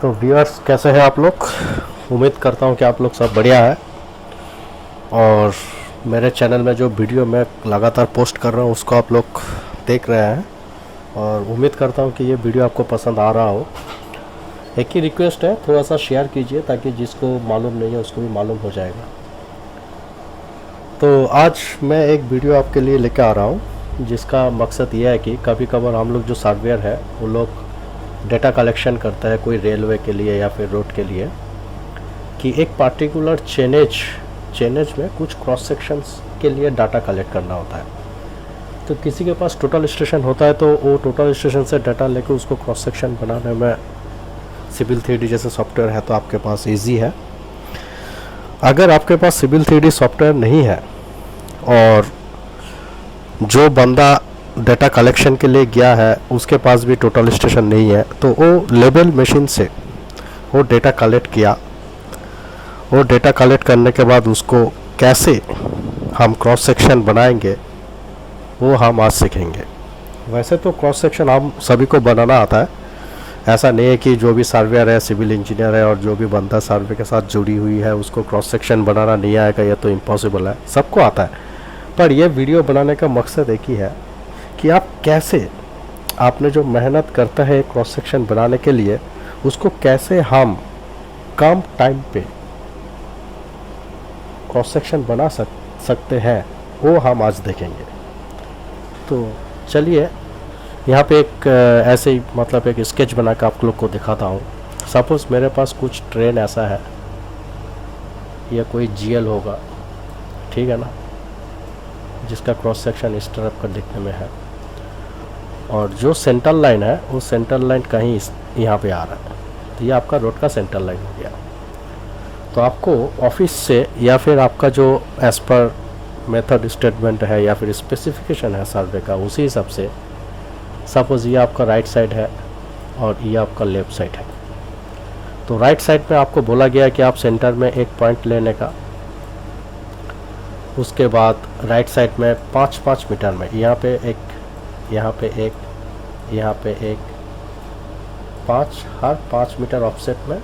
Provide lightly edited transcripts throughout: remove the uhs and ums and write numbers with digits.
तो व्यूअर्स कैसे हैं आप लोग। उम्मीद करता हूं कि आप लोग सब बढ़िया है। और मेरे चैनल में जो वीडियो मैं लगातार पोस्ट कर रहा हूं उसको आप लोग देख रहे हैं और उम्मीद करता हूं कि ये वीडियो आपको पसंद आ रहा हो। एक ही रिक्वेस्ट है, थोड़ा सा शेयर कीजिए ताकि जिसको मालूम नहीं है उसको भी मालूम हो जाएगा। तो आज मैं एक वीडियो आपके लिए लेकर आ रहा हूँ जिसका मकसद ये है कि कभी कभार हम लोग जो सॉफ्टवेयर है वो लोग डेटा कलेक्शन करता है कोई रेलवे के लिए या फिर रोड के लिए कि एक पार्टिकुलर चेनेज में कुछ क्रॉस सेक्शंस के लिए डाटा कलेक्ट करना होता है। तो किसी के पास टोटल स्टेशन होता है तो वो टोटल स्टेशन से डाटा लेकर उसको क्रॉस सेक्शन बनाने में सिविल 3D जैसे सॉफ्टवेयर है तो आपके पास इजी है। अगर आपके पास सिविल 3D सॉफ्टवेयर नहीं है और जो बंदा डाटा कलेक्शन के लिए गया है उसके पास भी टोटल स्टेशन नहीं है तो वो लेबल मशीन से वो डेटा कलेक्ट किया। वो डेटा कलेक्ट करने के बाद उसको कैसे हम क्रॉस सेक्शन बनाएंगे वो हम आज सीखेंगे। वैसे तो क्रॉस सेक्शन हम सभी को बनाना आता है, ऐसा नहीं है कि जो भी सर्वेयर है, सिविल इंजीनियर है और जो भी बंदा सर्वे के साथ जुड़ी हुई है उसको क्रॉस सेक्शन बनाना नहीं आएगा, ये तो इम्पॉसिबल है, सबको आता है। पर यह वीडियो बनाने का मकसद एक ही है कि आप कैसे आपने जो मेहनत करता है क्रॉस सेक्शन बनाने के लिए उसको कैसे हम कम टाइम पे क्रॉस सेक्शन बना सकते हैं वो हम आज देखेंगे। तो चलिए यहाँ पे एक ऐसे ही मतलब एक स्केच बना कर आप लोग को दिखाता हूँ। सपोज़ मेरे पास कुछ ट्रेन ऐसा है, या कोई GL होगा, ठीक है ना, जिसका क्रॉस सेक्शन इस तरफ का दिखने में है और जो सेंट्रल लाइन है वो सेंट्रल लाइन कहीं यहाँ पे आ रहा है, तो ये आपका रोड का सेंट्रल लाइन हो गया। तो आपको ऑफिस से या फिर आपका जो एज पर मेथड स्टेटमेंट है या फिर स्पेसिफिकेशन है सर्वे का उसी हिसाब से सपोज़ ये आपका राइट साइड है और ये आपका लेफ़्ट साइड है। तो राइट साइड में आपको बोला गया कि आप सेंटर में एक पॉइंट लेने का, उसके बाद राइट साइड में 5-5 मीटर में यहाँ पे एक, यहाँ पे एक, यहाँ पे एक, 5 हर 5 मीटर ऑफसेट में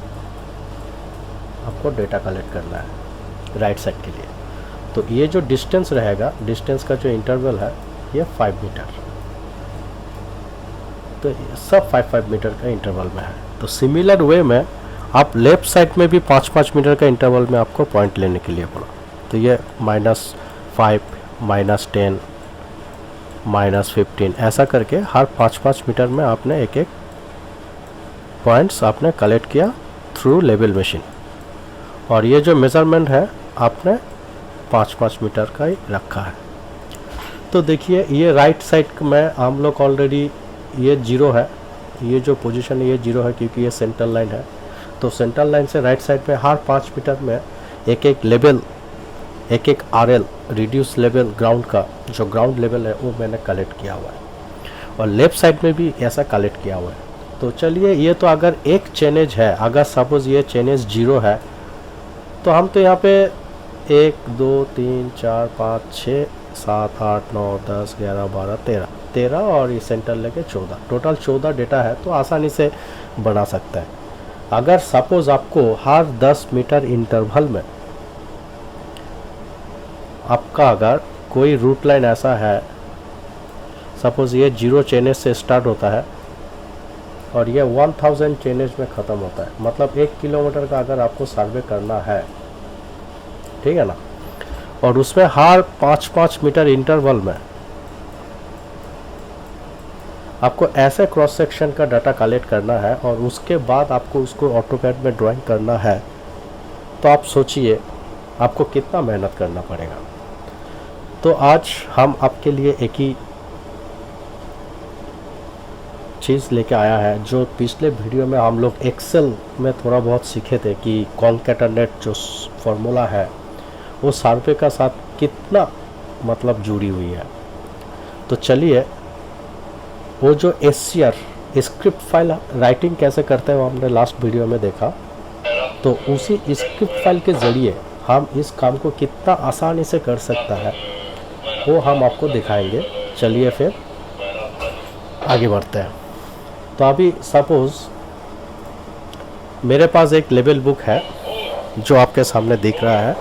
आपको डेटा कलेक्ट करना है राइट साइड के लिए। तो ये जो डिस्टेंस रहेगा, डिस्टेंस का जो इंटरवल है ये 5 मीटर, तो सब 5-5 मीटर का इंटरवल में है। तो सिमिलर वे में आप लेफ़्ट साइड में भी 5-5 मीटर का इंटरवल में आपको पॉइंट लेने के लिए बोला। तो ये -5, -10, -15 ऐसा करके हर 5-5 मीटर में आपने एक एक पॉइंट्स आपने कलेक्ट किया थ्रू लेवल मशीन। और ये जो मेज़रमेंट है आपने 5-5 मीटर का ही रखा है। तो देखिए ये राइट साइड में हम लोग ऑलरेडी ये 0 है, ये जो पोजीशन है ये 0 है क्योंकि ये सेंट्रल लाइन है। तो सेंट्रल लाइन से राइट साइड में हर 5 मीटर में एक एक लेवल, एक एक RL रिड्यूस लेवल ग्राउंड का जो ग्राउंड लेवल है वो मैंने कलेक्ट किया हुआ है और लेफ़्ट साइड में भी ऐसा कलेक्ट किया हुआ है। तो चलिए ये तो अगर एक चेनेज है, अगर सपोज़ ये चेनेज 0 है तो हम तो यहाँ पे 1 2 3 4 5 6 7 8 9 10 11 12 13 और ये सेंटर लेके 14, टोटल 14 डेटा है तो आसानी से बना सकता है। अगर सपोज़ आपको हर 10 मीटर इंटरवल में आपका अगर कोई रूट लाइन ऐसा है, सपोज़ ये 0 चेनेज से स्टार्ट होता है और ये 1000 चेनेज में ख़त्म होता है, मतलब 1 किलोमीटर का अगर आपको सर्वे करना है, ठीक है ना, और उसमें हर 5-5 मीटर इंटरवल में आपको ऐसे क्रॉस सेक्शन का डाटा कलेक्ट करना है और उसके बाद आपको उसको ऑटोकैड में ड्राइंग करना है, तो आप सोचिए आपको कितना मेहनत करना पड़ेगा। तो आज हम आपके लिए एक ही चीज़ लेके आया है जो पिछले वीडियो में हम लोग एक्सेल में थोड़ा बहुत सीखे थे कि कॉन्कैटेनेट जो फॉर्मूला है वो सर्वे का साथ कितना मतलब जुड़ी हुई है। तो चलिए वो जो SCR स्क्रिप्ट फाइल राइटिंग कैसे करते हैं वो हमने लास्ट वीडियो में देखा, तो उसी स्क्रिप्ट फाइल के ज़रिए हम इस काम को कितना आसानी से कर सकता है वो हम आपको दिखाएंगे। चलिए फिर आगे बढ़ते हैं। तो अभी सपोज़ मेरे पास एक लेवल बुक है जो आपके सामने दिख रहा है।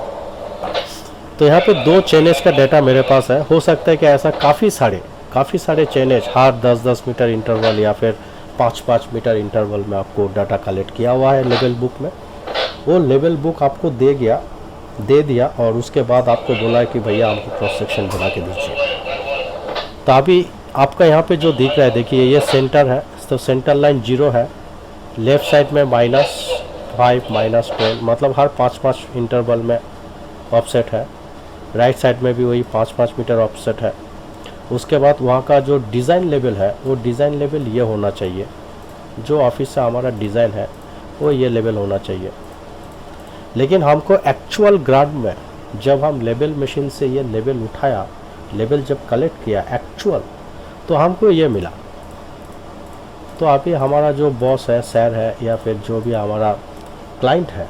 तो यहाँ पे 2 चेनेज का डाटा मेरे पास है। हो सकता है कि ऐसा काफ़ी सारे चेनेज हर 10-10 मीटर इंटरवल या फिर 5-5 मीटर इंटरवल में आपको डाटा कलेक्ट किया हुआ है लेवल बुक में। वो लेवल बुक आपको दे दिया और उसके बाद आपको बोला कि भैया हमको क्रॉस सेक्शन बना के दीजिए। तो अभी आपका यहाँ पे जो दिख रहा है, देखिए ये सेंटर है, तो सेंटर लाइन 0 है, लेफ़्ट साइड में -5 -10 मतलब हर 5-5 इंटरवल में ऑफसेट है। राइट साइड में भी वही 5-5 मीटर ऑफसेट है। उसके बाद वहाँ का जो डिज़ाइन लेवल है वो डिज़ाइन लेवल ये होना चाहिए, जो ऑफिस से हमारा डिज़ाइन है वो ये लेवल होना चाहिए। लेकिन हमको एक्चुअल ग्राउंड में जब हम लेवल मशीन से ये लेवल उठाया, लेवल जब कलेक्ट किया एक्चुअल, तो हमको ये मिला। तो अभी हमारा जो बॉस है, सर है या फिर जो भी हमारा क्लाइंट है,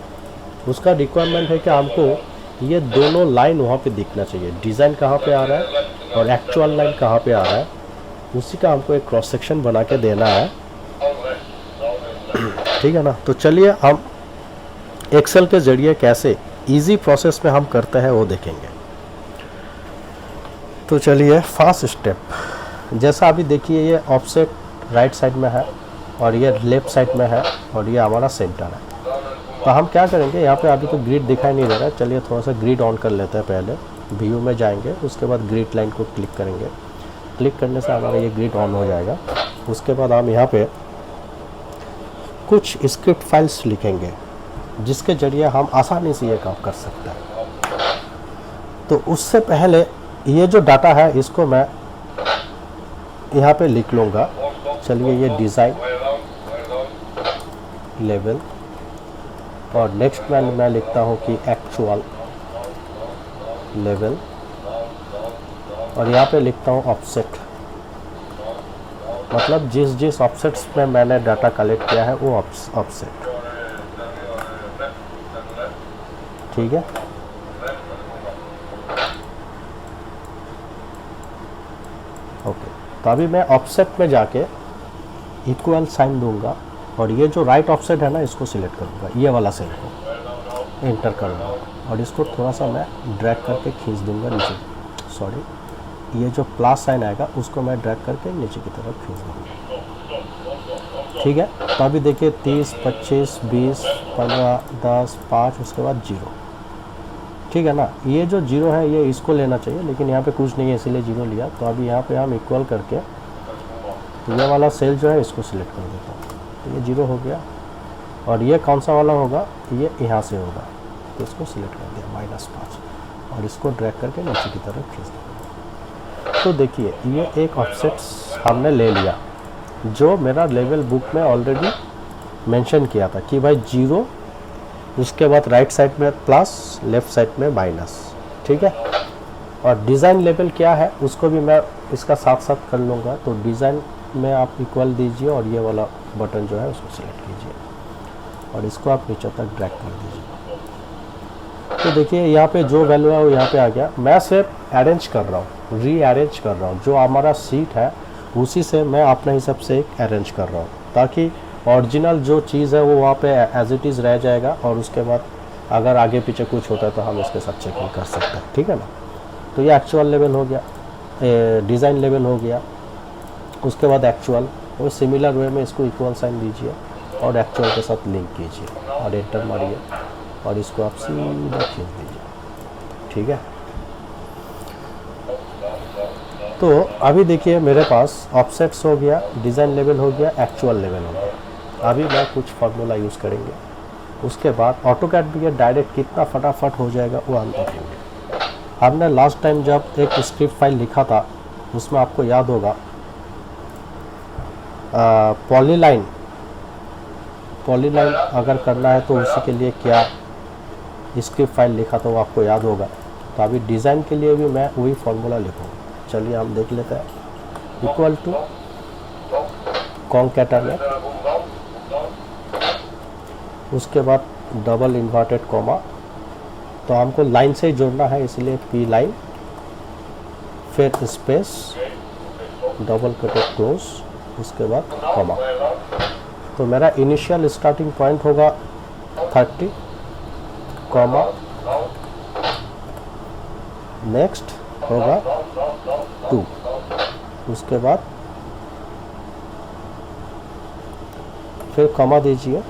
उसका रिक्वायरमेंट है कि हमको ये दोनों लाइन वहाँ पे दिखना चाहिए, डिज़ाइन कहाँ पे आ रहा है और एक्चुअल लाइन कहाँ पे आ रहा है, उसी का हमको एक क्रॉस सेक्शन बना के देना है। ठीक है ना। तो चलिए हम एक्सेल के ज़रिए कैसे इजी प्रोसेस में हम करते हैं वो देखेंगे। तो चलिए फर्स्ट स्टेप, जैसा अभी देखिए ये ऑफसेट राइट साइड में है और ये लेफ़्ट साइड में है और ये हमारा सेंटर है। तो हम क्या करेंगे, यहाँ पे अभी तो ग्रिड दिखाई नहीं दे रहा है, चलिए थोड़ा सा ग्रिड ऑन कर लेते हैं। पहले व्यू में जाएंगे, उसके बाद ग्रिड लाइन को क्लिक करेंगे। क्लिक करने से हमारा ये ग्रिड ऑन हो जाएगा। उसके बाद हम यहाँ पे कुछ स्क्रिप्ट फाइल्स लिखेंगे जिसके ज़रिए हम आसानी से ये काम कर सकते हैं। तो उससे पहले ये जो डाटा है इसको मैं यहाँ पे लिख लूँगा। चलिए ये डिज़ाइन लेवल और नेक्स्ट मैं लिखता हूँ कि एक्चुअल लेवल और यहाँ पे लिखता हूँ ऑफसेट, मतलब जिस ऑफसेट्स में मैंने डाटा कलेक्ट किया है वो ऑफसेट। ठीक है। ओके, तो अभी मैं ऑफसेट में जाके इक्वल साइन दूंगा और ये जो राइट ऑफसेट है ना इसको सिलेक्ट करूंगा, ये वाला सेल को एंटर कर दूंगा और इसको थोड़ा सा मैं ड्रैग करके खींच दूंगा नीचे। सॉरी, ये जो प्लस साइन आएगा उसको मैं ड्रैग करके नीचे की तरफ खींच दूंगा। ठीक है। तो अभी देखिए 30, 25, 20, 15, 10, 5, उसके बाद 0। ठीक है ना। ये जो 0 है ये इसको लेना चाहिए, लेकिन यहाँ पे कुछ नहीं है इसीलिए 0 लिया। तो अभी यहाँ पे हम इक्वल करके तो ये वाला सेल जो है इसको सिलेक्ट कर देता हूँ। तो ये 0 हो गया और ये कौन सा वाला होगा, ये यहाँ से होगा, तो इसको सिलेक्ट कर दिया -5 और इसको ड्रैग करके नीचे की तरफ खींच दिया। तो देखिए ये एक ऑफसेट हमने ले लिया जो मेरा लेवल बुक में ऑलरेडी मेंशन किया था कि भाई 0, उसके बाद राइट साइड में प्लस, लेफ़्ट साइड में माइनस। ठीक है। और डिज़ाइन लेवल क्या है उसको भी मैं इसका साथ साथ कर लूँगा। तो डिज़ाइन में आप इक्वल दीजिए और ये वाला बटन जो है उसको सिलेक्ट कीजिए और इसको आप नीचे तक ड्रैग कर दीजिए। तो देखिए यहाँ पे जो वैल्यू है वो यहाँ पे आ गया। मैं सिर्फ अरेंज कर रहा हूँ, रीअरेंज कर रहा हूँ, जो हमारा सीट है उसी से मैं अपने हिसाब से एक अरेंज कर रहा हूँ ताकि ओरिजिनल जो चीज़ है वो वहाँ पे एज इट इज़ रह जाएगा और उसके बाद अगर आगे पीछे कुछ होता है तो हम इसके साथ चेकिंग कर सकते हैं। ठीक है ना। तो ये एक्चुअल लेवल हो गया, डिज़ाइन लेवल हो गया। उसके बाद एक्चुअल, वो सिमिलर वे में इसको इक्वल साइन दीजिए और एक्चुअल के साथ लिंक कीजिए और एंटर मारिए और इसको आप सीधा खींच दीजिए। ठीक है। तो अभी देखिए मेरे पास ऑफसेट्स हो गया, डिज़ाइन लेवल हो गया, एक्चुअल लेवल हो गया। अभी मैं कुछ फार्मूला यूज़ करेंगे, उसके बाद ऑटोकैड भी डायरेक्ट कितना फटाफट हो जाएगा वो हम देखेंगे। हमने लास्ट टाइम जब एक स्क्रिप्ट फाइल लिखा था उसमें आपको याद होगा पॉलीलाइन अगर करना है तो उसी के लिए क्या स्क्रिप्ट फाइल लिखा था वो आपको याद होगा। तो अभी डिज़ाइन के लिए भी मैं वही फार्मूला लिखूँगा। चलिए हम देख लेते हैं। इक्वल टू कॉन्कैटेनेट, उसके बाद डबल इन्वर्टेड कॉमा, तो हमको लाइन से ही जोड़ना है इसलिए पी लाइन, फिर स्पेस, डबल कटेड क्लोज, उसके बाद कॉमा। तो मेरा इनिशियल स्टार्टिंग पॉइंट होगा 30, कॉमा, नेक्स्ट होगा 2, उसके बाद फिर कॉमा दीजिए,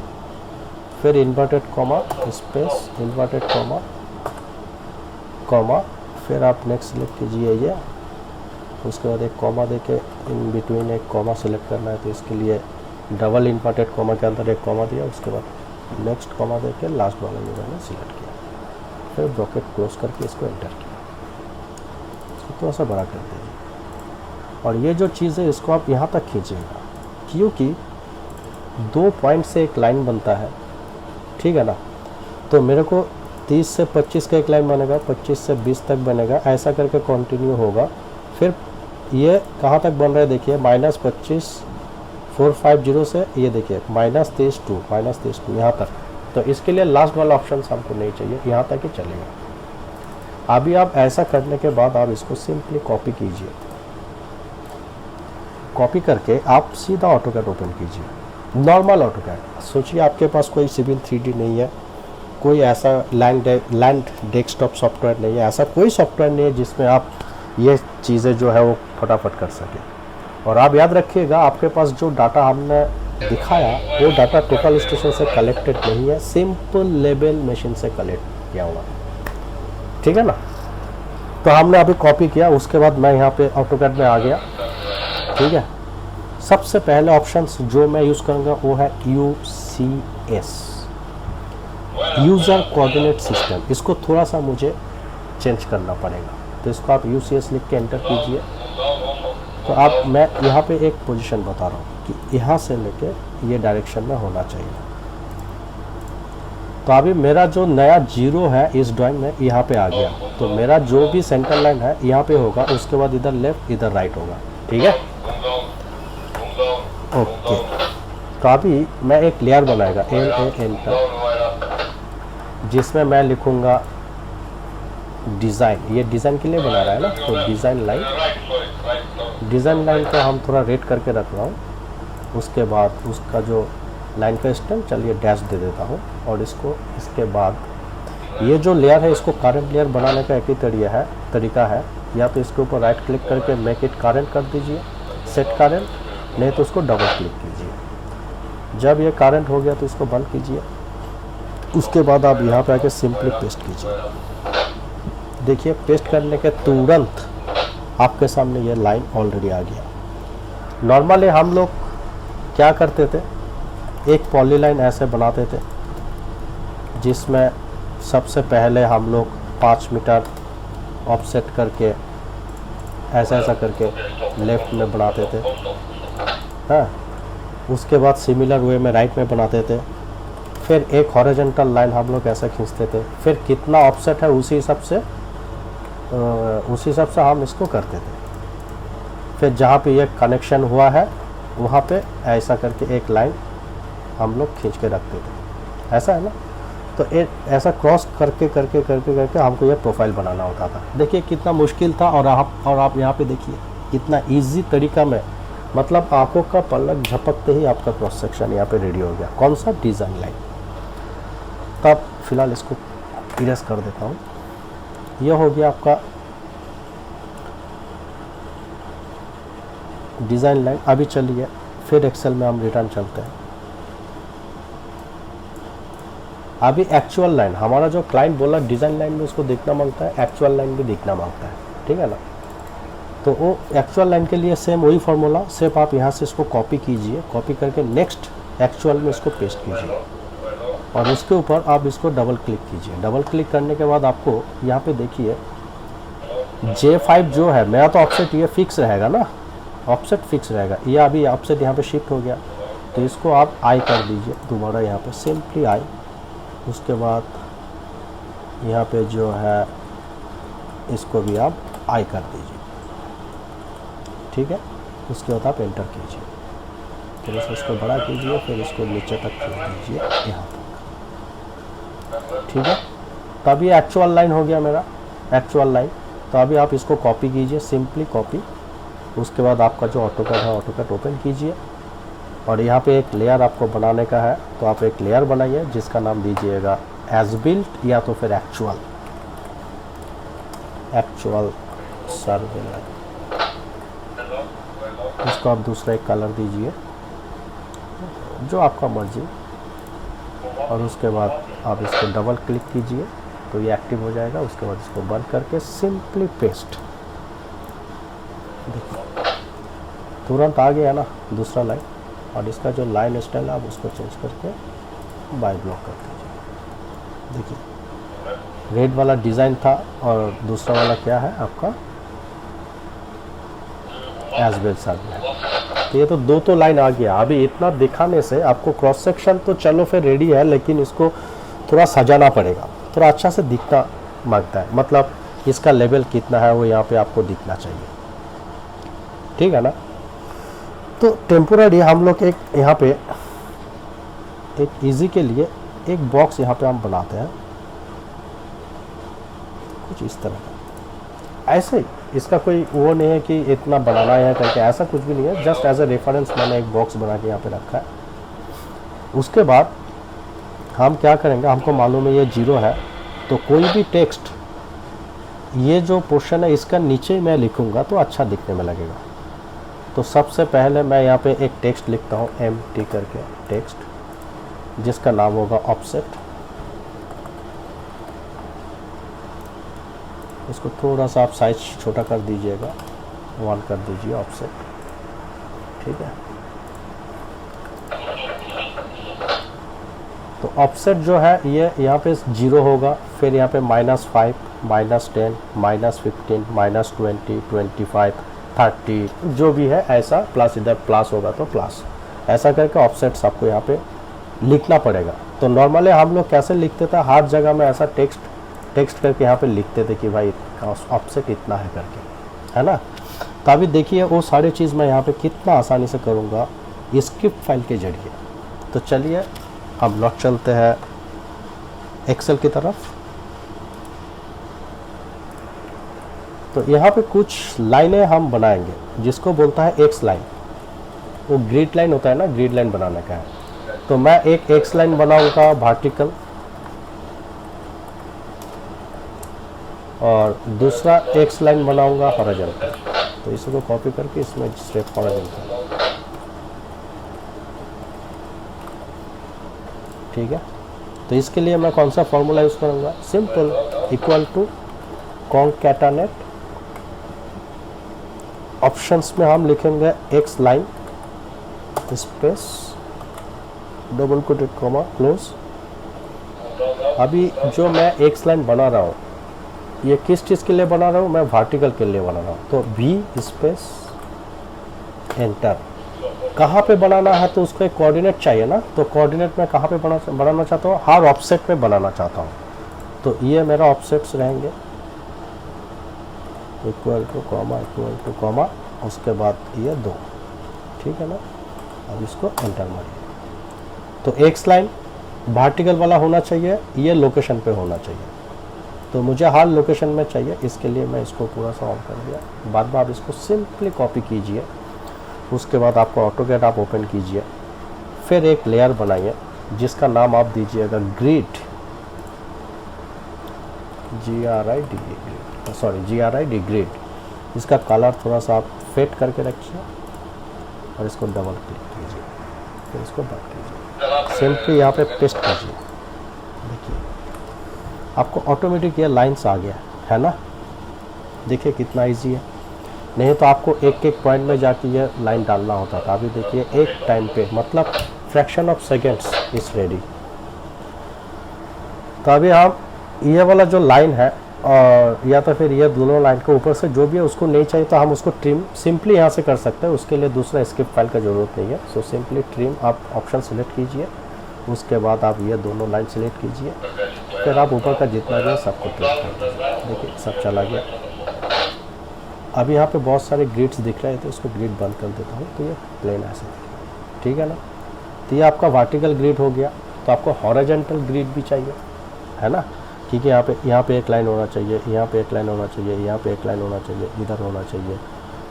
फिर inverted comma, space, inverted comma, comma, फिर आप नेक्स्ट सेलेक्ट कीजिए ये, उसके बाद एक कॉमा देके इन बिटवीन एक कॉमा सेलेक्ट करना है, तो इसके लिए डबल इन्वर्टेड कॉमा के अंदर एक कॉमा दिया, उसके बाद नेक्स्ट कॉमा देके लास्ट वाला ये मैंने सिलेक्ट किया, फिर ब्रैकेट क्लोज करके इसको एंटर किया, इसको थोड़ा सा बड़ा कर दीजिए। और ये जो चीज़ है इसको आप यहाँ तक खींचिएगा, क्योंकि 2 पॉइंट से एक लाइन बनता है, ठीक है ना। तो मेरे को 30 से 25 का एक लाइन बनेगा, 25 से 20 तक बनेगा, ऐसा करके कंटिन्यू होगा। फिर ये कहाँ तक बन रहा है देखिए, -25 450 से ये देखिए -23 2 यहाँ तक। तो इसके लिए लास्ट वाला ऑप्शन हमको नहीं चाहिए, यहाँ तक ही चलेगा। अभी आप ऐसा करने के बाद आप इसको सिंपली कॉपी कीजिए, कॉपी करके आप सीधा ऑटोकैड ओपन कीजिए, नॉर्मल ऑटोकैड। सोचिए आपके पास कोई सिविल 3D नहीं है, कोई ऐसा लैंड डेस्कटॉप सॉफ्टवेयर नहीं है, ऐसा कोई सॉफ्टवेयर नहीं है जिसमें आप ये चीज़ें जो है वो फटाफट कर सके। और आप याद रखिएगा, आपके पास जो डाटा हमने दिखाया वो डाटा टोटल स्टेशन से कलेक्टेड नहीं है, सिंपल लेबल मशीन से कलेक्ट किया हुआ, ठीक है ना। तो हमने अभी कॉपी किया, उसके बाद मैं यहाँ पे ऑटोकैड में आ गया, ठीक है। सबसे पहले ऑप्शन जो मैं यूज़ करूँगा वो है UCS, यूज़र कोऑर्डिनेट सिस्टम। इसको थोड़ा सा मुझे चेंज करना पड़ेगा, तो इसको आप UCS लिख के एंटर कीजिए। तो आप मैं यहाँ पे एक पोजीशन बता रहा हूँ कि यहाँ से लेके ये डायरेक्शन में होना चाहिए। तो अभी मेरा जो नया 0 है इस ड्राइंग में यहाँ पे आ गया, तो मेरा जो भी सेंटर लाइन है यहाँ पे होगा, उसके बाद इधर लेफ्ट इधर राइट होगा, ठीक है। ओके, तो अभी मैं एक लेयर बनाएगा LA एंटर, जिसमें मैं लिखूँगा डिज़ाइन, ये डिज़ाइन के लिए बना रहा है ना, तो डिज़ाइन लाइन को हम थोड़ा रेड करके रख रहा हूँ। उसके बाद उसका जो लाइन का स्टेम, चलिए डैश दे देता हूँ, और इसको इसके बाद ये जो लेयर है इसको करंट लेयर बनाने का एक ही तरीका है, या तो इसके ऊपर राइट क्लिक करके मेक इट करंट कर दीजिए, सेट करंट, नहीं तो उसको डबल क्लिक कीजिए। जब ये करंट हो गया तो इसको बंद कीजिए, उसके बाद आप यहाँ पे आके सिंपली पेस्ट कीजिए। देखिए पेस्ट करने के तुरंत आपके सामने ये लाइन ऑलरेडी आ गया। नॉर्मली हम लोग क्या करते थे, एक पॉलीलाइन ऐसे बनाते थे, जिसमें सबसे पहले हम लोग 5 मीटर ऑफसेट करके ऐसा करके लेफ्ट में बनाते थे, हाँ। उसके बाद सिमिलर वे में राइट में बनाते थे, फिर एक हॉरिजॉन्टल लाइन हम लोग ऐसा खींचते थे, फिर कितना ऑफसेट है उसी हिसाब से हम इसको करते थे। फिर जहाँ पे ये कनेक्शन हुआ है वहाँ पे ऐसा करके एक लाइन हम लोग खींच के रखते थे, ऐसा है ना। तो ऐसा क्रॉस करके हमको ये प्रोफाइल बनाना होता था। देखिए कितना मुश्किल था, और आप यहाँ पे देखिए कितना इजी तरीका में, मतलब आंखों का पलक झपकते ही आपका क्रॉस सेक्शन यहाँ पे रेडी हो गया। कौन सा, डिज़ाइन लाइन। तब फिलहाल इसको इरेज कर देता हूँ। यह हो गया आपका डिज़ाइन लाइन। अभी चलिए फिर एक्सेल में हम रिटर्न चलते हैं। अभी एक्चुअल लाइन, हमारा जो क्लाइंट बोला डिज़ाइन लाइन में उसको देखना मांगता है, एक्चुअल लाइन भी देखना मांगता है, ठीक है ना। तो वो एक्चुअल लाइन के लिए सेम वही फार्मूला, सिर्फ आप यहाँ से इसको कॉपी कीजिए, कॉपी करके नेक्स्ट एक्चुअल में इसको पेस्ट कीजिए, और उसके ऊपर आप इसको डबल क्लिक कीजिए। डबल क्लिक करने के बाद आपको यहाँ पे देखिए J5 जो है मेरा, तो ऑफसेट ये फिक्स रहेगा ना, ऑफसेट फिक्स रहेगा। ये अभी ऑफसेट यहाँ पे शिफ्ट हो गया, तो इसको आप आई कर दीजिए दोबारा, यहाँ पे सिंपली आई। उसके बाद यहाँ पे जो है इसको भी आप आई कर दीजिए, ठीक है। उसके बाद आप एंटर कीजिए, फिर इसको बड़ा कीजिए, फिर इसको नीचे तक खींच दीजिए यहाँ तक, ठीक है। तो अभी एक्चुअल लाइन हो गया मेरा, एक्चुअल लाइन। तो अभी आप इसको कॉपी कीजिए, सिंपली कॉपी। उसके बाद आपका जो ऑटोकैड है, ऑटोकैड ओपन कीजिए, और यहाँ पे एक लेयर आपको बनाने का है, तो आप एक लेयर बनाइए जिसका नाम दीजिएगा एज बिल्ट या तो फिर एक्चुअल सर्वे। इसको आप दूसरा एक कलर दीजिए जो आपका मर्जी, और उसके बाद आप इसको डबल क्लिक कीजिए तो ये एक्टिव हो जाएगा। उसके बाद इसको बंद करके सिंपली पेस्ट, देखिए तुरंत आ गया ना दूसरा लाइन। और इसका जो लाइन स्टाइल है आप उसको चेंज करके बाय ब्लॉक कर दीजिए। देखिए रेड वाला डिज़ाइन था और दूसरा वाला क्या है आपका एज वेल सर्वे है। तो ये तो दो तो लाइन आ गया। अभी इतना दिखाने से आपको क्रॉस सेक्शन तो चलो फिर रेडी है, लेकिन इसको थोड़ा सजाना पड़ेगा, थोड़ा अच्छा से दिखना मांगता है। मतलब इसका लेवल कितना है वो यहाँ पे आपको दिखना चाहिए, ठीक है ना। तो टेम्पोररी हम लोग एक यहाँ पे एक इजी के लिए एक बॉक्स यहाँ पे हम बनाते हैं कुछ इस तरह का। ऐसे ही इसका कोई वो नहीं है कि इतना बनाना है करके, ऐसा कुछ भी नहीं है। जस्ट एज ए रेफरेंस मैंने एक बॉक्स बना के यहाँ पे रखा है। उसके बाद हम क्या करेंगे, हमको मालूम है ये 0 है, तो कोई भी टेक्स्ट ये जो पोर्शन है इसका नीचे मैं लिखूंगा तो अच्छा दिखने में लगेगा। तो सबसे पहले मैं यहाँ पे एक टेक्स्ट लिखता हूँ MT करके टेक्स्ट, जिसका नाम होगा ऑफसेट। इसको थोड़ा सा आप साइज छोटा कर दीजिएगा, 1 कर दीजिए ऑफसेट, ठीक है। तो ऑफसेट जो है ये यहाँ पे 0 होगा, फिर यहाँ पे -5, -10, -15, -20, 25, 30 जो भी है ऐसा, प्लस इधर प्लस होगा तो प्लस, ऐसा करके ऑफसेट्स आपको यहाँ पे लिखना पड़ेगा। तो नॉर्मली हम लोग कैसे लिखते थे, हर जगह में ऐसा टेक्स्ट करके यहाँ पे लिखते थे कि भाई ऑफसेट इतना है करके, है ना। तो अभी देखिए वो सारी चीज़ मैं यहाँ पे कितना आसानी से करूँगा स्क्रिप्ट फाइल के जरिए। तो चलिए हम लौट चलते हैं एक्सेल की तरफ। तो यहाँ पे कुछ लाइनें हम बनाएंगे जिसको बोलता है एक्स लाइन। वो ग्रिड लाइन होता है ना, ग्रिड लाइन बनाने का है। तो मैं एक एक्स लाइन बनाऊंगा वर्टिकल, और दूसरा एक्स लाइन बनाऊंगा हॉरिजॉन्टल। तो इसको कॉपी करके इसमें सिर्फ हॉरिजॉन्टल, ठीक है। तो इसके लिए मैं कौन सा फॉर्मूला यूज़ करूँगा, सिंपल, इक्वल टू कॉन्कैटेनेट, ऑप्शंस में हम लिखेंगे x line space double coated comma close. अभी जो मैं एक्स लाइन बना रहा हूँ ये किस चीज़ के लिए बना रहा हूँ, मैं वर्टिकल के लिए बना रहा हूँ। तो V स्पेस एंटर। कहाँ पे बनाना है तो उसको एक कोऑर्डिनेट चाहिए ना, तो कोऑर्डिनेट में कहाँ पे बनाना चाहता हूँ, हर ऑफसेट पे बनाना चाहता हूँ। तो ये मेरा ऑफसेट्स रहेंगे, इक्वल टू कॉमा, उसके बाद ये 2, ठीक है ना। अब इसको एंटर मारिए। तो एक्स लाइन वर्टिकल वाला होना चाहिए, ये लोकेशन पे होना चाहिए। तो मुझे हर लोकेशन में चाहिए, इसके लिए मैं इसको पूरा सा ऑन कर दिया। बाद में आप इसको सिंपली कॉपी कीजिए। उसके बाद आपको ऑटोकैड आप ओपन कीजिए, फिर एक लेयर बनाइए जिसका नाम आप दीजिएगा ग्रिड, GRID ग्रिड। इसका कलर थोड़ा सा आप फेड करके रखिए और इसको डबल क्लिक कीजिए, फिर इसको बंद कीजिए, सिंपली यहाँ पे पेस्ट कीजिए। देखिए आपको ऑटोमेटिक ये लाइंस आ गया है ना, देखिए कितना इजी है। नहीं तो आपको एक एक पॉइंट में जाके ये लाइन डालना होता था। अभी देखिए एक टाइम पे, मतलब fraction of seconds is ready. तो अभी हम ये वाला जो लाइन है और या तो फिर ये दोनों लाइन के ऊपर से जो भी है उसको नहीं चाहिए तो हम उसको ट्रिम सिंपली यहाँ से कर सकते हैं। उसके लिए दूसरा स्क्रिप्ट फाइल का ज़रूरत नहीं है। सो सिंपली ट्रिम आप ऑप्शन सेलेक्ट कीजिए, उसके बाद आप ये दोनों लाइन सेलेक्ट कीजिए, फिर आप ऊपर का जितना भी है सबको ट्रिम कर दीजिए। देखिए सब चला गया। अभी यहाँ पे बहुत सारे ग्रिड्स दिख रहे थे, उसको ग्रिड बंद कर देता हूँ तो ये प्लेन ऐसे, ठीक है ना। तो ये आपका वर्टिकल ग्रिड हो गया। तो आपको हॉरिजॉन्टल ग्रिड भी चाहिए, है ना, क्योंकि यहाँ पे एक लाइन होना चाहिए, यहाँ पे एक लाइन होना चाहिए, यहाँ पे एक लाइन होना चाहिए, इधर होना चाहिए,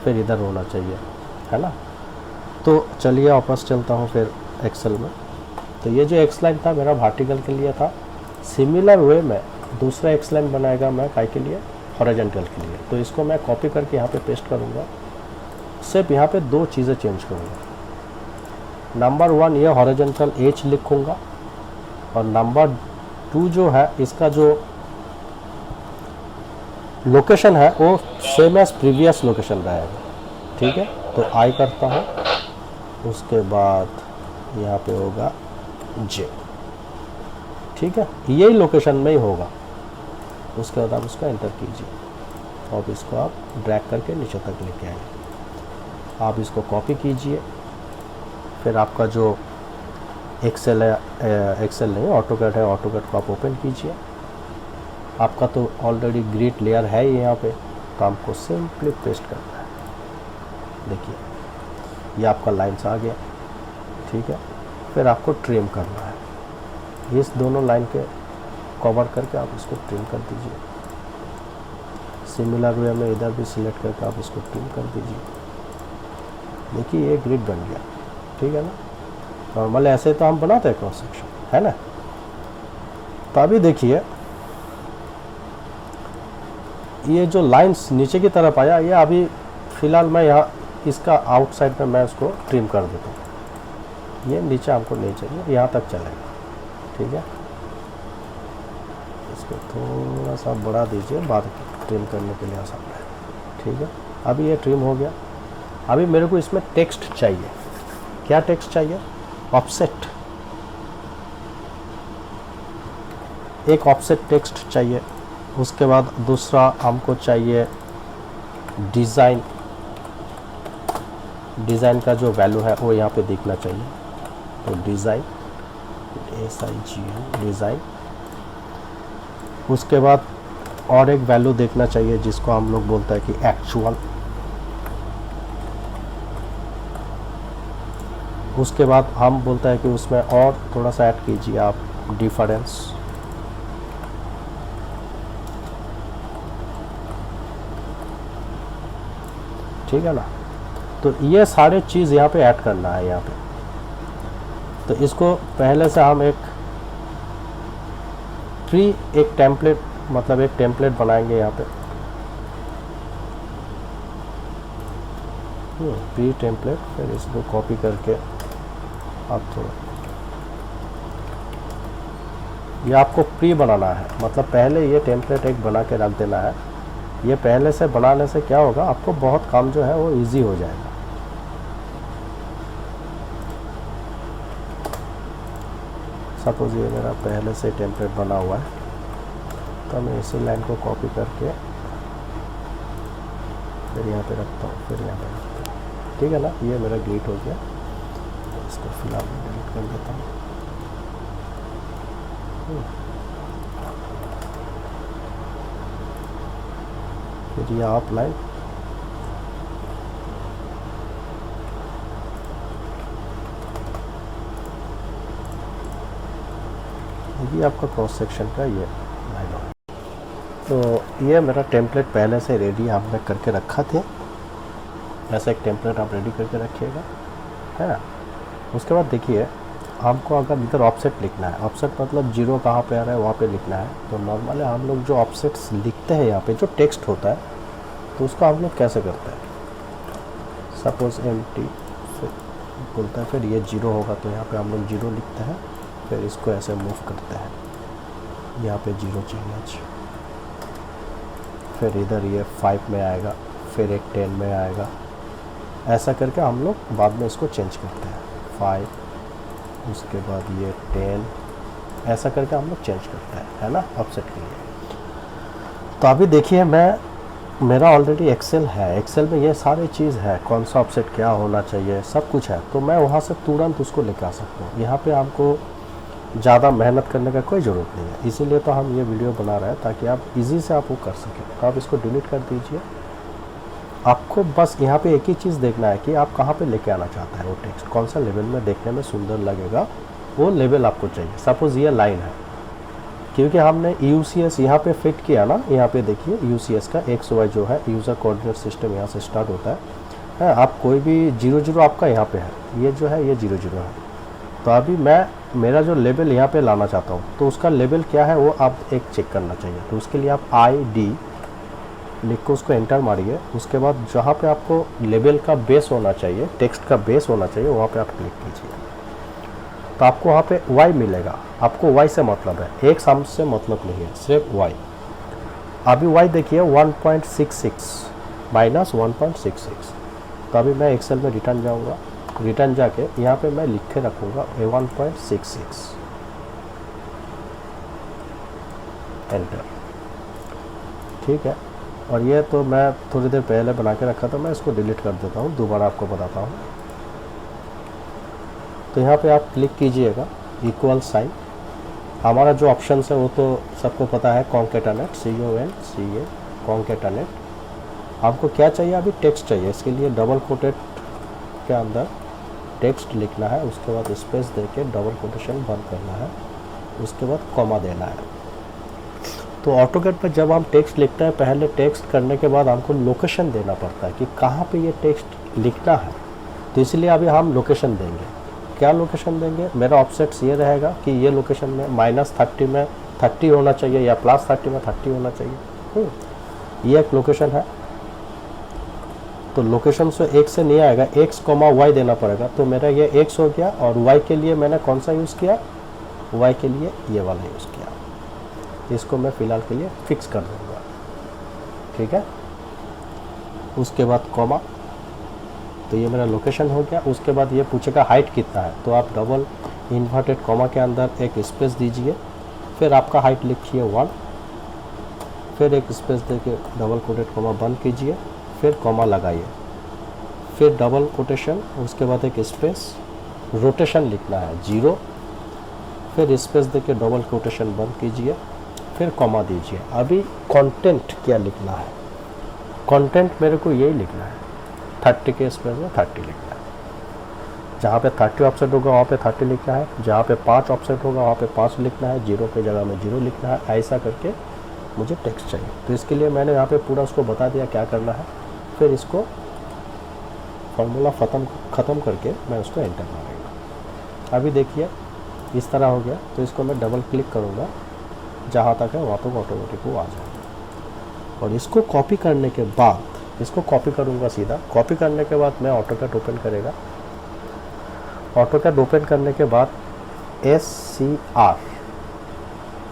फिर इधर होना चाहिए, है ना। तो चलिए वापस चलता हूँ फिर एक्सेल में। तो ये जो एक्स लाइन था मेरा वर्टिकल के लिए था। सिमिलर वे में दूसरा एक्स लाइन बनाएगा मैं काय के लिए, हॉरिजॉन्टल के लिए। तो इसको मैं कॉपी करके यहाँ पे पेस्ट करूँगा। सिर्फ यहाँ पे दो चीज़ें चेंज करूँगा। नंबर 1 ये हॉरिजॉन्टल एच लिखूँगा, और नंबर 2 जो है इसका जो लोकेशन है वो सेम एज प्रीवियस लोकेशन रहेगा। ठीक है, तो आई करता हूँ, उसके बाद यहाँ पे होगा जे। ठीक है, यही लोकेशन में ही होगा। उसके बाद आप उसको एंटर कीजिए और इसको आप ड्रैग करके नीचे तक लेके आइए। आप इसको कॉपी कीजिए, फिर आपका जो एक्सेल है, एक्सेल नहीं ऑटोकैड है, ऑटोकैड को आप ओपन कीजिए। आपका तो ऑलरेडी ग्रिड लेयर है ही यहाँ पे, तो आपको सिंपली पेस्ट करना है। देखिए ये आपका लाइन्स आ गया। ठीक है, फिर आपको ट्रिम करना है। इस दोनों लाइन के कवर करके आप इसको ट्रिम कर दीजिए। सिमिलर वे में इधर भी सिलेक्ट करके आप इसको ट्रिम कर दीजिए। देखिए ये ग्रिड बन गया। ठीक है ना, नॉर्मल ऐसे तो हम बनाते हैं क्रॉस सेक्शन, है ना। तो अभी देखिए ये जो लाइंस नीचे की तरफ आया, ये अभी फ़िलहाल मैं यहाँ इसका आउटसाइड में मैं उसको ट्रिम कर देता हूँ। ये नीचे हमको नहीं चाहिए, यहाँ तक चलेगा। ठीक है, इसको थोड़ा सा बढ़ा दीजिए, बाद ट्रिम करने के लिए आसान है। ठीक है, अभी ये ट्रिम हो गया। अभी मेरे को इसमें टेक्स्ट चाहिए। क्या टेक्स्ट चाहिए? ऑफसेट। एक ऑफसेट टेक्स्ट चाहिए। उसके बाद दूसरा हमको चाहिए डिज़ाइन। डिज़ाइन का जो वैल्यू है वो यहाँ पे दिखना चाहिए। तो डिज़ाइन, SIGN डिज़ाइन। उसके बाद और एक वैल्यू देखना चाहिए जिसको हम लोग बोलते हैं कि एक्चुअल। उसके बाद हम बोलते हैं कि उसमें और थोड़ा सा ऐड कीजिए आप डिफरेंस। ठीक है ना, तो ये सारे चीज़ यहाँ पे ऐड करना है यहाँ पे। तो इसको पहले से हम एक टेम्पलेट, मतलब एक टेम्पलेट बनाएंगे यहाँ पे। प्री टेम्पलेट, फिर इसको कॉपी करके आप थोड़ा, ये आपको प्री बनाना है, मतलब पहले ये टेम्पलेट एक बना के रख देना है। ये पहले से बनाने से क्या होगा, आपको बहुत काम जो है वो इजी हो जाएगा। सपोज ये मेरा पहले से टेम्पलेट बना हुआ है, तो मैं इसी लाइन को कॉपी करके फिर यहाँ पे रखता हूँ, फिर यहाँ पे रखता हूँ। ठीक है ना, ये मेरा ग्रिड हो गया। इसको फिलहाल डिलीट कर देता हूँ। फिर ये आप लाइन, ये आपका क्रॉस सेक्शन का ये लाइन हो। तो ये मेरा टेम्पलेट पहले से रेडी आपने करके रखा थे। ऐसा एक टेम्पलेट आप रेडी करके रखिएगा, है ना। उसके बाद देखिए हमको अगर इधर ऑफसेट लिखना है, ऑफसेट मतलब जीरो कहाँ पे आ रहा है वहाँ पे लिखना है। तो नॉर्मली हम लोग जो ऑफसेट्स लिखते हैं यहाँ पे जो टेक्स्ट होता है, तो उसको हम लोग कैसे करते हैं। सपोज MT बोलता है, फिर ये जीरो होगा तो यहाँ पे हम लोग जीरो लिखते हैं। फिर इसको ऐसे मूव करते हैं, यहाँ पे जीरो चेंज, फिर इधर ये 5 में आएगा, फिर एक 10 में आएगा। ऐसा करके हम लोग बाद में इसको चेंज करते हैं। 5, उसके बाद ये 10, ऐसा करके हम लोग चेंज करते हैं, है ना, ऑफसेट के लिए। तो अभी देखिए मेरा ऑलरेडी एक्सेल है। एक्सेल में ये सारी चीज़ है, कौन सा ऑफसेट क्या होना चाहिए, सब कुछ है। तो मैं वहाँ से तुरंत उसको लेकर आ सकता हूँ। यहाँ पे हमको ज़्यादा मेहनत करने का कोई ज़रूरत नहीं है, इसीलिए तो हम ये वीडियो बना रहे हैं ताकि आप इजी से आप वो कर सकें। तो आप इसको डिलीट कर दीजिए। आपको बस यहाँ पे एक ही चीज़ देखना है कि आप कहाँ पे लेके आना चाहते हैं वो टेक्स्ट, कौन सा लेवल में देखने में सुंदर लगेगा, वो लेवल आपको चाहिए। सपोज़ ये लाइन है, क्योंकि हमने UCS यहाँ पे फिट किया ना, यहाँ पे देखिए UCS का XY जो है यूज़र कोऑर्डिनेट सिस्टम यहाँ से स्टार्ट होता है। है। आप कोई भी 00 आपका यहाँ पे है, ये जो है ये 00 है। तो अभी मैं मेरा जो लेबल यहाँ पे लाना चाहता हूँ, तो उसका लेबल क्या है वो आप एक चेक करना चाहिए। तो उसके लिए आप ID लिख को उसको एंटर मारिए। उसके बाद जहाँ पे आपको लेबल का बेस होना चाहिए, टेक्स्ट का बेस होना चाहिए, वहाँ पे आप क्लिक कीजिए। तो आपको वहाँ पे Y मिलेगा। आपको Y से मतलब है, एक सम से मतलब नहीं है, सिर्फ Y। अभी Y देखिए 1.66 माइनस 1.66। तो अभी मैं एक्सेल में रिटर्न जाऊँगा, रिटर्न जाके यहाँ पे मैं लिख के रखूँगा 1.66 एंटर। ठीक है, और ये तो मैं थोड़ी देर पहले बना के रखा था, मैं इसको डिलीट कर देता हूँ, दोबारा आपको बताता हूँ। तो यहाँ पे आप क्लिक कीजिएगा, इक्वल साइन। हमारा जो ऑप्शन है वो तो सबको पता है, कॉन्केटेनेट, CONCA कॉन्केटेनेट। आपको क्या चाहिए, अभी टेक्स्ट चाहिए। इसके लिए डबल कोटेड के अंदर टेक्स्ट लिखना है, उसके बाद स्पेस देके डबल कोटेशन बंद करना है, उसके बाद कॉमा देना है। तो ऑटोकैड में जब हम टेक्स्ट लिखते हैं, पहले टेक्स्ट करने के बाद हमको लोकेशन देना पड़ता है कि कहाँ पे ये टेक्स्ट लिखना है। तो इसलिए अभी हम लोकेशन देंगे। क्या लोकेशन देंगे, मेरा ऑफसेट्स ये रहेगा कि ये लोकेशन में -30 में 30 होना चाहिए या +30 में 30 होना चाहिए। ये एक लोकेशन है। तो लोकेशन से x से नहीं आएगा, x, y देना पड़ेगा। तो मेरा ये x हो गया, और y के लिए मैंने कौन सा यूज़ किया, y के लिए ये वाला यूज़ किया। इसको मैं फ़िलहाल के लिए फिक्स कर दूँगा। ठीक है, उसके बाद कॉमा। तो ये मेरा लोकेशन हो गया। उसके बाद ये पूछेगा हाइट कितना है, तो आप डबल इन्वर्टेड कॉमा के अंदर एक स्पेस दीजिए, फिर आपका हाइट लिखिए 1, फिर एक स्पेस देके डबल कोटेड कॉमा बंद कीजिए, फिर कॉमा लगाइए, फिर डबल कोटेशन, उसके बाद एक स्पेस, रोटेशन लिखना है 0, फिर स्पेस देके डबल कोटेशन बंद कीजिए, फिर कॉमा दीजिए। अभी कंटेंट क्या लिखना है, कंटेंट मेरे को यही लिखना है, 30 के स्पेस में 30 लिखना है। जहाँ पे 30 ऑफसेट होगा वहाँ पे 30 लिखना है, जहाँ पे 5 ऑफसेट होगा वहाँ पे 5 लिखना है, 0 के जगह में 0 लिखना है। ऐसा करके मुझे टेक्स्ट चाहिए। तो इसके लिए मैंने यहाँ पे पूरा उसको बता दिया क्या करना है। फिर इसको फॉर्मूला ख़त्म करके मैं उसको एंटर मारूंगा। अभी देखिए इस तरह हो गया। तो इसको मैं डबल क्लिक करूँगा, जहाँ तक है वहाँ तक ऑटोमेटिक वो आ जाएगा। और इसको कॉपी करने के बाद, इसको कॉपी करूँगा सीधा। कॉपी करने के बाद मैं ऑटोकैड ओपन करेगा। ऑटोकैड ओपन करने के बाद SCR,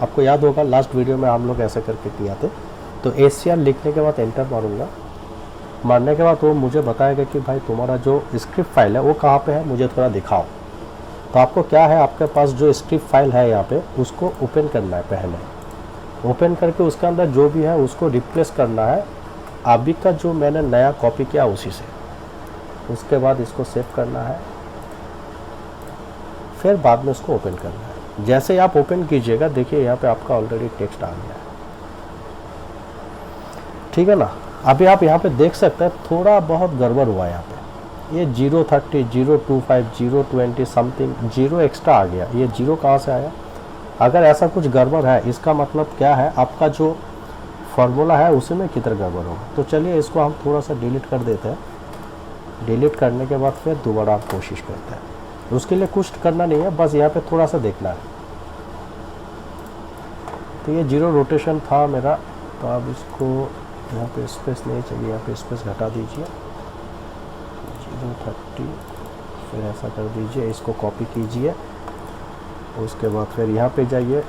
आपको याद होगा लास्ट वीडियो में हम लोग ऐसे करके किया थे। तो SCR लिखने के बाद एंटर मारूंगा। मारने के बाद वो मुझे बताएगा कि भाई तुम्हारा जो स्क्रिप्ट फाइल है वो कहाँ पे है, मुझे थोड़ा दिखाओ। तो आपको क्या है, आपके पास जो स्क्रिप्ट फाइल है यहाँ पे, उसको ओपन करना है। पहले ओपन करके उसके अंदर जो भी है उसको रिप्लेस करना है अभी का जो मैंने नया कॉपी किया उसी से। उसके बाद इसको सेव करना है, फिर बाद में उसको ओपन करना है। जैसे ही आप ओपन कीजिएगा, देखिए यहाँ पे आपका ऑलरेडी टेक्स्ट आ गया है। ठीक है ना। अभी आप यहाँ पे देख सकते हैं थोड़ा बहुत गड़बड़ हुआ है यहाँ पे। ये 030, 025, 020 समथिंग 0 एक्स्ट्रा आ गया। ये 0 कहाँ से आया? अगर ऐसा कुछ गड़बड़ है, इसका मतलब क्या है, आपका जो फार्मूला है उसी में किधर गड़बड़ होगा। तो चलिए इसको हम थोड़ा सा डिलीट कर देते हैं। डिलीट करने के बाद फिर दोबारा आप कोशिश करते हैं। उसके लिए कुछ करना नहीं है, बस यहाँ पे थोड़ा सा देखना है। तो ये 0 रोटेशन था मेरा, तो अब इसको यहाँ पे स्पेस नहीं चाहिए, यहाँ पे स्पेस घटा दीजिए 030, फिर ऐसा कर दीजिए। इसको कॉपी कीजिए, उसके बाद फिर यहाँ पे जाइए,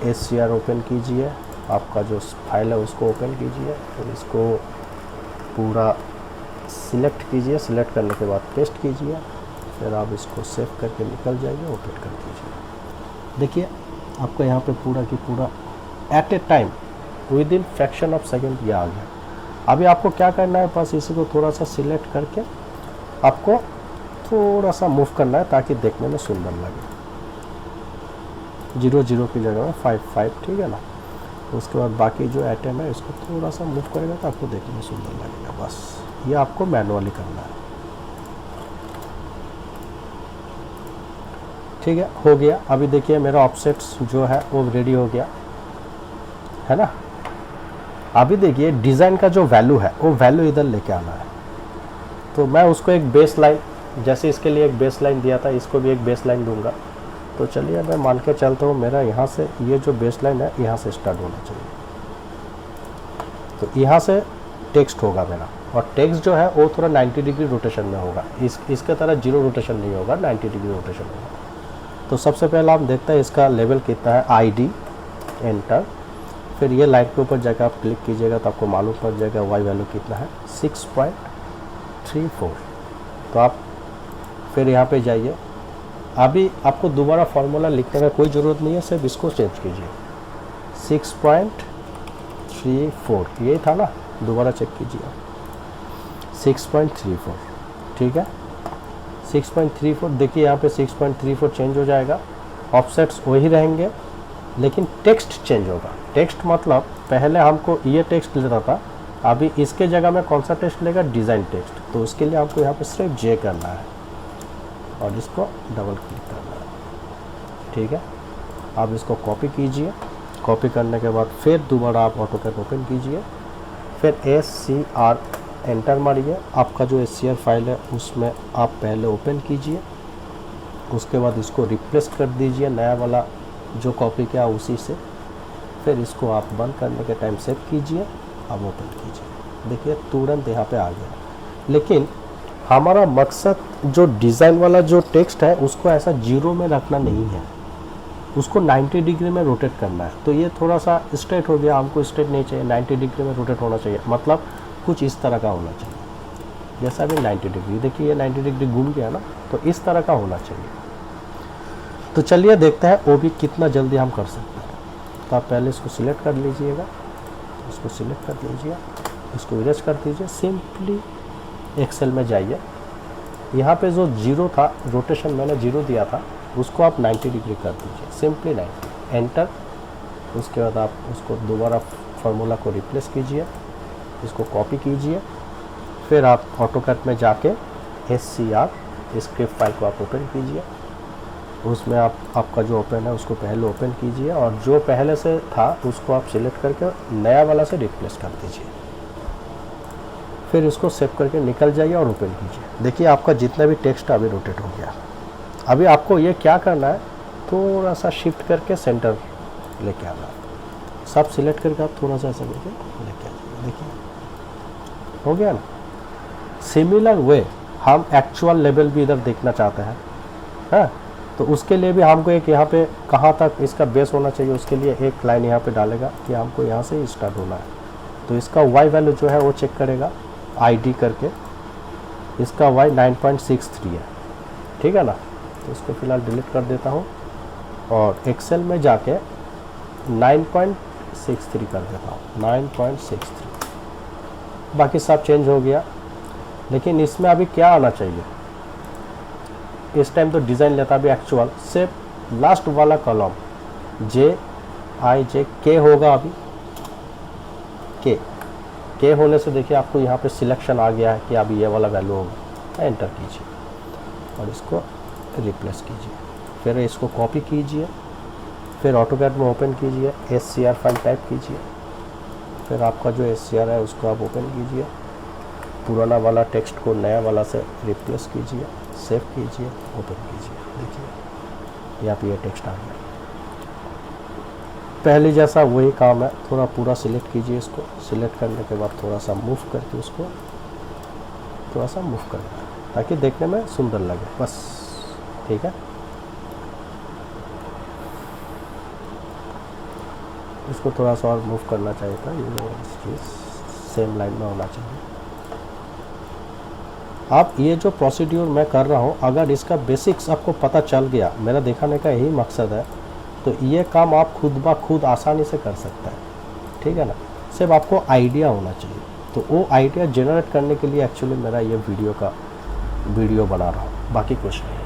SCR ओपन कीजिए, आपका जो फाइल है उसको ओपन कीजिए, फिर इसको पूरा सिलेक्ट कीजिए। सिलेक्ट करने के बाद पेस्ट कीजिए, फिर आप इसको सेव करके निकल जाइए, ओपन कर दीजिए। देखिए आपको यहाँ पे पूरा की पूरा at a time within fraction of second ये आ गया। अभी आपको क्या करना है, बस इसी को थोड़ा सा सिलेक्ट करके आपको थोड़ा सा मूव करना है ताकि देखने में सुंदर लगे। 0 की जगह में 5 ठीक है ना। उसके बाद बाकी जो आइटम है इसको थोड़ा सा मूव करेगा तो आपको देखने में सुंदर लगेगा। बस ये आपको मैनुअली करना है। ठीक है, हो गया। अभी देखिए मेरा ऑफसेट्स जो है वो रेडी हो गया है ना। अभी देखिए डिज़ाइन का जो वैल्यू है वो वैल्यू इधर लेके आना है। तो मैं उसको एक बेस लाइन, जैसे इसके लिए एक बेस लाइन दिया था, इसको भी एक बेस लाइन दूंगा। तो चलिए मैं मान के चलता हूँ मेरा यहाँ से ये जो बेस लाइन है यहाँ से स्टार्ट होना चाहिए। तो यहाँ से टेक्स्ट होगा मेरा, और टेक्स्ट जो है वो थोड़ा 90 डिग्री रोटेशन में होगा, इसके तरह जीरो रोटेशन नहीं होगा, 90 डिग्री रोटेशन होगा। तो सबसे पहले आप देखते हैं इसका लेवल कितना है, ID एंटर। फिर ये लाइन के ऊपर जाकर आप क्लिक कीजिएगा तो आपको मालूम पड़ जाएगा वाई वैल्यू कितना है, 6.34। तो आप फिर यहाँ पे जाइए। अभी आपको दोबारा फार्मूला लिखने का कोई ज़रूरत नहीं है, सिर्फ इसको चेंज कीजिए। 6.34 यही था ना, दोबारा चेक कीजिए। 6.34 ठीक है, 6.34। देखिए यहाँ पे 6.34 चेंज हो जाएगा, ऑफसेट्स वही रहेंगे लेकिन टेक्स्ट चेंज होगा। टेक्स्ट मतलब पहले हमको ये टेक्स्ट लेता था, अभी इसके जगह में कौन सा टेक्स्ट लेगा, डिज़ाइन टेक्स्ट। तो उसके लिए आपको यहाँ पे सिर्फ जे करना है और इसको डबल क्लिक करना है, ठीक है। आप इसको कॉपी कीजिए, कॉपी करने के बाद फिर दोबारा आप ऑटोकैड ओपन कीजिए, फिर SCR एंटर मारिए। आपका जो SCR फाइल है उसमें आप पहले ओपन कीजिए, उसके बाद इसको रिप्लेस कर दीजिए नया वाला जो कॉपी किया उसी से। फिर इसको आप बंद करने के टाइम सेव कीजिए, अब ओपन कीजिए। देखिए तुरंत यहाँ पे आ गया। लेकिन हमारा मकसद जो डिज़ाइन वाला जो टेक्स्ट है उसको ऐसा जीरो में रखना नहीं है, उसको 90 डिग्री में रोटेट करना है। तो ये थोड़ा सा स्ट्रेट हो गया, हमको स्ट्रेट नहीं चाहिए, 90 डिग्री में रोटेट होना चाहिए, मतलब कुछ इस तरह का होना चाहिए। जैसा भी 90 डिग्री, देखिए ये 90 डिग्री घूम गया ना, तो इस तरह का होना चाहिए। तो चलिए देखते हैं वो भी कितना जल्दी हम कर सकते हैं। तो आप पहले इसको सिलेक्ट कर लीजिएगा, इसको सिलेक्ट कर लीजिए, इसको इरेज कर दीजिए। सिंपली एक्सेल में जाइए, यहाँ पे जो जीरो था रोटेशन मैंने जीरो दिया था उसको आप 90 डिग्री कर दीजिए, सिंपली 90 एंटर। उसके बाद आप उसको दोबारा फार्मूला को रिप्लेस कीजिए, इसको कॉपी कीजिए, फिर आप ऑटोकैड में जाके SCR स्क्रिप्ट फाइल को आप ओपन कीजिए। उसमें आपका जो ओपन है उसको पहले ओपन कीजिए और जो पहले से था उसको आप सिलेक्ट करके नया वाला से रिप्लेस कर दीजिए। फिर इसको सेव करके निकल जाइए और ओपन कीजिए। देखिए आपका जितना भी टेक्स्ट अभी रोटेट हो गया। अभी आपको ये क्या करना है, थोड़ा सा शिफ्ट करके सेंटर लेके आना है। सब सिलेक्ट करके आप थोड़ा सा ऐसा लेके आइए, देखिए हो गया ना। सिमिलर वे हम एक्चुअल लेवल भी इधर देखना चाहते हैं, हाँ। तो उसके लिए भी हमको एक यहाँ पे कहाँ तक इसका बेस होना चाहिए, उसके लिए एक लाइन यहाँ पे डालेगा कि हमको यहाँ से ही स्टार्ट होना है। तो इसका वाई वैल्यू जो है वो चेक करेगा ID करके, इसका वाई 9.63 है, ठीक है ना। तो इसको फिलहाल डिलीट कर देता हूँ और एक्सेल में जाके 9.63 कर देता हूँ, 9.63। बाकी सब चेंज हो गया। लेकिन इसमें अभी क्या आना चाहिए, इस टाइम तो डिज़ाइन लेता अभी एक्चुअल, सिर्फ लास्ट वाला कॉलम JIJK होगा। अभी के होने से देखिए आपको यहाँ पे सिलेक्शन आ गया है कि अभी ये वाला वैल्यू होगा। एंटर कीजिए और इसको रिप्लेस कीजिए, फिर इसको कॉपी कीजिए, फिर ऑटोकैड में ओपन कीजिए, SCR फाइल टाइप कीजिए, फिर आपका जो SCR है उसको आप ओपन कीजिए, पुराना वाला टेक्स्ट को नया वाला से रिप्लेस कीजिए, सेव कीजिए, ओपन कीजिए। देखिए यहाँ पे ये टेक्स्ट आ गया। पहले जैसा वही काम है, थोड़ा पूरा सिलेक्ट कीजिए, इसको सिलेक्ट करने के बाद थोड़ा सा मूव करके उसको थोड़ा सा मूव करना है ताकि देखने में सुंदर लगे, बस, ठीक है। इसको थोड़ा सा और मूव करना चाहिए था, ये चीज़ सेम लाइन में होना चाहिए। आप ये जो प्रोसीड्यूर मैं कर रहा हूँ, अगर इसका बेसिक्स आपको पता चल गया, मेरा दिखाने का यही मकसद है, तो ये काम आप खुद ब खुद आसानी से कर सकते हैं, ठीक है ना। सिर्फ आपको आइडिया होना चाहिए। तो वो आइडिया जनरेट करने के लिए एक्चुअली मेरा ये वीडियो बना रहा हूँ, बाकी कुछ नहीं है।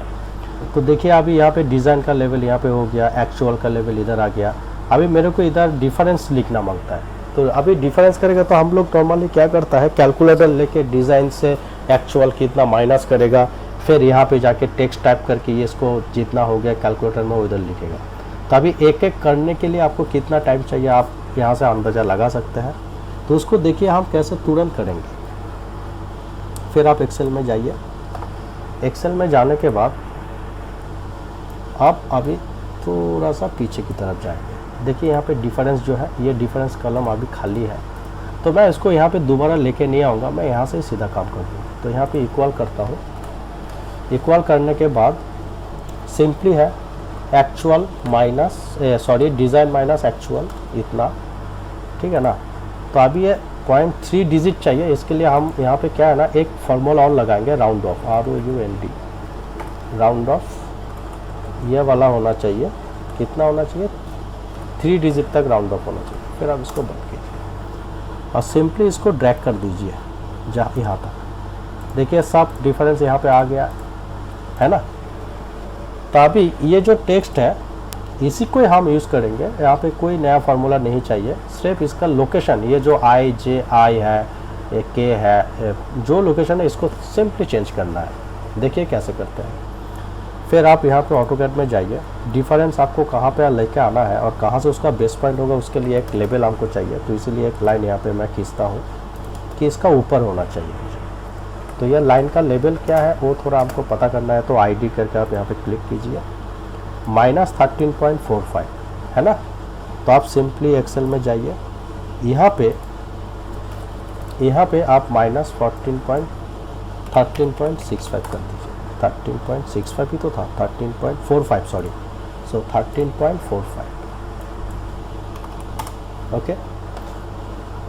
तो देखिए अभी यहाँ पे डिज़ाइन का लेवल यहाँ पे हो गया, एक्चुअल का लेवल इधर आ गया। अभी मेरे को इधर डिफरेंस लिखना मांगता है, तो अभी डिफरेंस करेगा तो हम लोग नॉर्मली क्या करता है, कैलकुलेटर लेके डिज़ाइन से एक्चुअल कितना माइनस करेगा, फिर यहाँ पे जाके टेक्स्ट टाइप करके ये इसको जितना हो गया कैलकुलेटर में वो इधर लिखेगा। तो अभी एक एक करने के लिए आपको कितना टाइम चाहिए आप यहाँ से अंदाज़ा लगा सकते हैं। तो उसको देखिए हम कैसे तुरंत करेंगे। फिर आप एक्सेल में जाइए। एक्सेल में जाने के बाद आप अभी थोड़ा सा पीछे की तरफ जाएंगे। देखिए यहाँ पे डिफरेंस जो है, ये डिफरेंस कॉलम अभी खाली है, तो मैं इसको यहाँ पे दोबारा लेके नहीं आऊँगा, मैं यहाँ से सीधा काम कर दूँगा। तो यहाँ पे इक्वल करता हूँ। इक्वल करने के बाद सिंपली है actual minus design minus actual, इतना, ठीक है ना। तो अभी ये 0.3 डिजिट चाहिए, इसके लिए हम यहाँ पे क्या है ना, एक फार्मूला और लगाएंगे, round of, ROUND, round of ये वाला होना चाहिए। कितना होना चाहिए? 3 डिजिट तक राउंड ऑफ होना चाहिए। फिर आप इसको बंद कीजिए और सिंपली इसको ड्रैग कर दीजिए जहाँ यहाँ तक। देखिए सब डिफरेंस यहाँ पे आ गया है ना। तो अभी ये जो टेक्स्ट है इसी को हम यूज़ करेंगे। यहाँ पे कोई नया फार्मूला नहीं चाहिए, सिर्फ इसका लोकेशन, ये जो IJI है, K है, जो लोकेशन है इसको सिंपली चेंज करना है। देखिए कैसे करते हैं। फिर आप यहाँ पे ऑटोकैड में जाइए। डिफरेंस आपको कहाँ पे लेके आना है और कहाँ से उसका बेस पॉइंट होगा, उसके लिए एक लेबल हमको चाहिए। तो इसीलिए एक लाइन यहाँ पे मैं खींचता हूँ कि इसका ऊपर होना चाहिए मुझे। तो यह लाइन का लेबल क्या है वो थोड़ा हमको पता करना है। तो ID करके आप यहाँ पे क्लिक कीजिए, -13.45 है ना। तो आप सिंपली एक्सेल में जाइए, यहाँ पे आप -13.65 कर दीजिए। 13.65 ही तो था, 13.45 सॉरी, सो 13.45 ओके।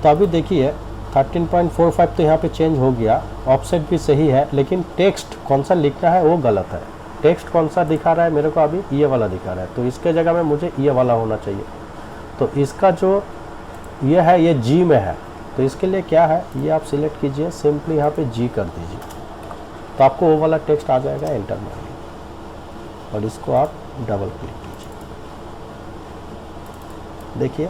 तो अभी देखिए 13.45 तो यहाँ पे चेंज हो गया, ऑफसेट भी सही है, लेकिन टेक्स्ट कौन सा लिखना है वो गलत है। टेक्स्ट कौन सा दिखा रहा है मेरे को? अभी ये वाला दिखा रहा है, तो इसके जगह में मुझे ये वाला होना चाहिए। तो इसका जो ये है ये G में है, तो इसके लिए क्या है, ये आप सिलेक्ट कीजिए, सिंपली यहाँ पे G कर दीजिए, तो आपको वो वाला टेक्स्ट आ जाएगा। एंटर मारिए और इसको आप डबल क्लिक कीजिए। देखिए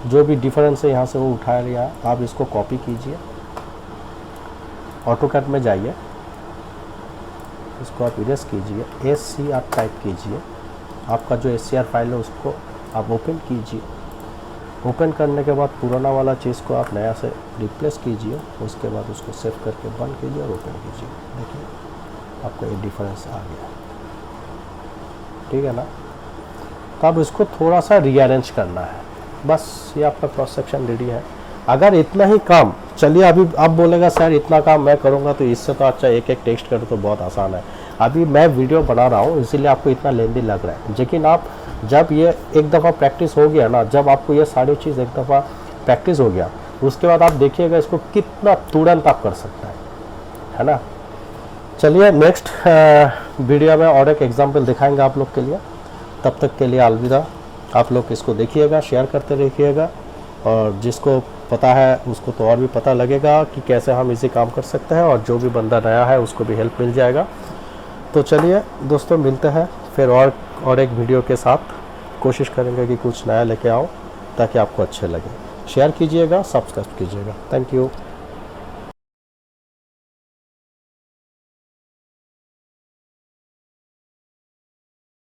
जो भी डिफरेंस है यहाँ से वो उठा लिया है। आप इसको कॉपी कीजिए, ऑटोकैड में जाइए, इसको आप इरेज कीजिए, SC आप टाइप कीजिए, आपका जो SCR फाइल है उसको आप ओपन कीजिए। ओपन करने के बाद पुराना वाला चीज़ को आप नया से रिप्लेस कीजिए, उसके बाद उसको सेव करके बंद कीजिए और ओपन कीजिए। देखिए आपको ये डिफरेंस आ गया, ठीक है ना। तो अब इसको थोड़ा सा रीअरेंज करना है, बस ये आपका क्रॉस सेक्शन रेडी है। अगर इतना ही काम, चलिए अभी आप बोलेगा सर इतना काम मैं करूँगा तो इससे तो अच्छा एक एक टेक्स्ट करो तो बहुत आसान है। अभी मैं वीडियो बना रहा हूँ इसीलिए आपको इतना लेंदी लग रहा है, लेकिन आप जब ये एक दफ़ा प्रैक्टिस हो गया ना, जब आपको ये सारी चीज़ एक दफ़ा प्रैक्टिस हो गया, उसके बाद आप देखिएगा इसको कितना तुरंत आप कर सकता है ना। चलिए नेक्स्ट वीडियो में और एक एग्जांपल दिखाएंगे आप लोग के लिए। तब तक के लिए अलविदा। आप लोग इसको देखिएगा, शेयर करते रहिएगा, और जिसको पता है उसको तो और भी पता लगेगा कि कैसे हम इसे काम कर सकते हैं, और जो भी बंदा नया है उसको भी हेल्प मिल जाएगा। तो चलिए दोस्तों मिलते हैं फिर और एक वीडियो के साथ। कोशिश करेंगे कि कुछ नया लेके आओ ताकि आपको अच्छे लगे। शेयर कीजिएगा, सब्सक्राइब कीजिएगा। Thank you.